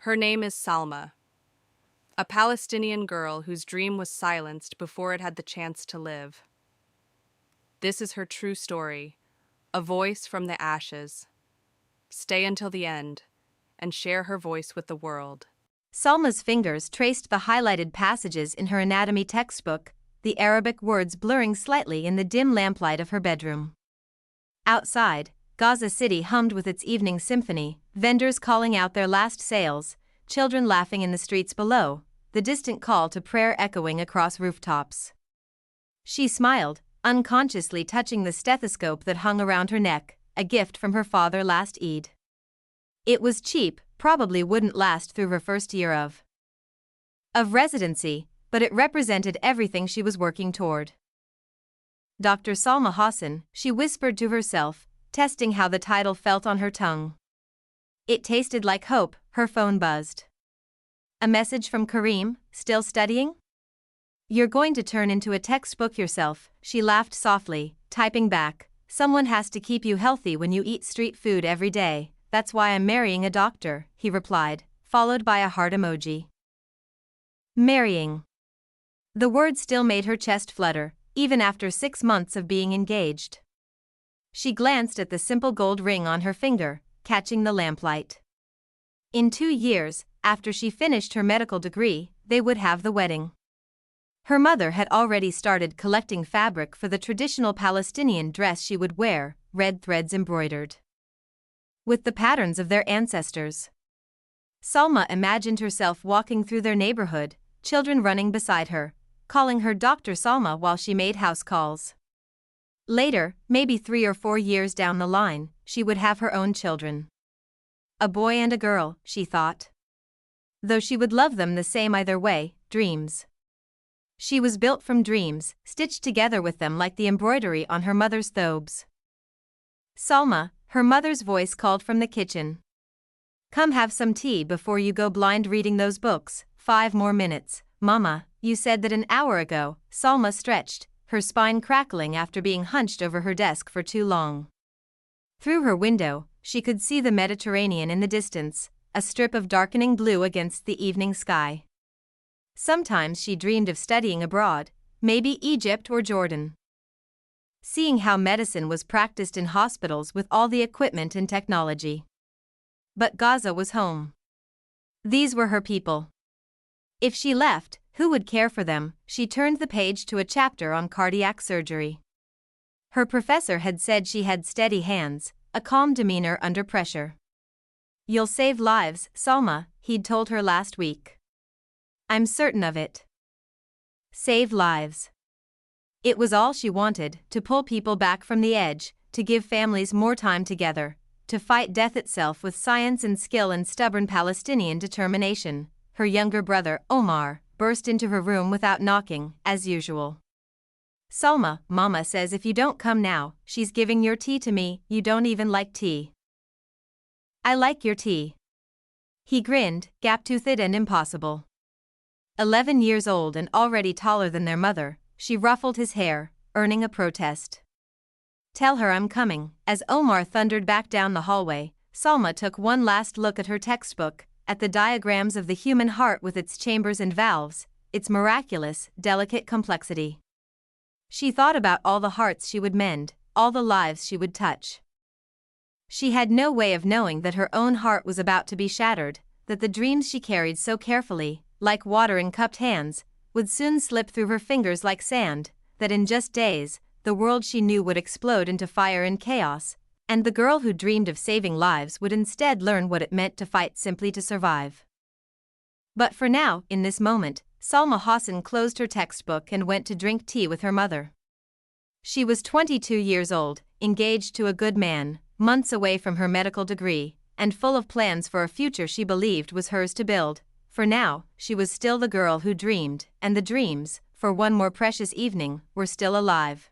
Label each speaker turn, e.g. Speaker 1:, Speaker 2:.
Speaker 1: Her name is Salma, a Palestinian girl whose dream was silenced before it had the chance to live. This is her true story, a voice from the ashes. Stay until the end and share her voice with the world.
Speaker 2: Salma's fingers traced the highlighted passages in her anatomy textbook, the Arabic words blurring slightly in the dim lamplight of her bedroom. Outside, Gaza City hummed with its evening symphony, vendors calling out their last sales, children laughing in the streets below, the distant call to prayer echoing across rooftops. She smiled, unconsciously touching the stethoscope that hung around her neck, a gift from her father last Eid. It was cheap, probably wouldn't last through her first year of residency, but it represented everything she was working toward. Dr. Salma Hassan, she whispered to herself, testing how the title felt on her tongue. It tasted like hope. Her phone buzzed. A message from Kareem, still studying? You're going to turn into a textbook yourself, she laughed softly, typing back. Someone has to keep you healthy when you eat street food every day. That's why I'm marrying a doctor, he replied, followed by a heart emoji. Marrying. The word still made her chest flutter, even after 6 months of being engaged. She glanced at the simple gold ring on her finger, catching the lamplight. In 2 years, after she finished her medical degree, they would have the wedding. Her mother had already started collecting fabric for the traditional Palestinian dress she would wear, red threads embroidered with the patterns of their ancestors. Salma imagined herself walking through their neighborhood, children running beside her, calling her Dr. Salma while she made house calls. Later, maybe 3 or 4 years down the line, she would have her own children. A boy and a girl, she thought. Though she would love them the same either way, dreams. She was built from dreams, stitched together with them like the embroidery on her mother's thobes. Salma, her mother's voice called from the kitchen. Come have some tea before you go blind reading those books. 5 more minutes, Mama, you said that an hour ago. Salma stretched, her spine crackling after being hunched over her desk for too long. Through her window, she could see the Mediterranean in the distance, a strip of darkening blue against the evening sky. Sometimes she dreamed of studying abroad, maybe Egypt or Jordan. Seeing how medicine was practiced in hospitals with all the equipment and technology. But Gaza was home. These were her people. If she left, who would care for them? She turned the page to a chapter on cardiac surgery. Her professor had said she had steady hands, a calm demeanor under pressure. You'll save lives, Salma, he'd told her last week. I'm certain of it. Save lives. It was all she wanted, to pull people back from the edge, to give families more time together, to fight death itself with science and skill and stubborn Palestinian determination. Her younger brother, Omar, burst into her room without knocking, as usual. Salma, Mama says if you don't come now, she's giving your tea to me. You don't even like tea. I like your tea. He grinned, gap-toothed and impossible. 11 years old and already taller than their mother, she ruffled his hair, earning a protest. Tell her I'm coming. As Omar thundered back down the hallway, Salma took one last look at her textbook, at the diagrams of the human heart with its chambers and valves, its miraculous, delicate complexity. She thought about all the hearts she would mend, all the lives she would touch. She had no way of knowing that her own heart was about to be shattered, that the dreams she carried so carefully, like water in cupped hands, would soon slip through her fingers like sand, that in just days, the world she knew would explode into fire and chaos, and the girl who dreamed of saving lives would instead learn what it meant to fight simply to survive. But for now, in this moment, Salma Hassan closed her textbook and went to drink tea with her mother. She was 22 years old, engaged to a good man, months away from her medical degree, and full of plans for a future she believed was hers to build. For now, she was still the girl who dreamed, and the dreams, for one more precious evening, were still alive.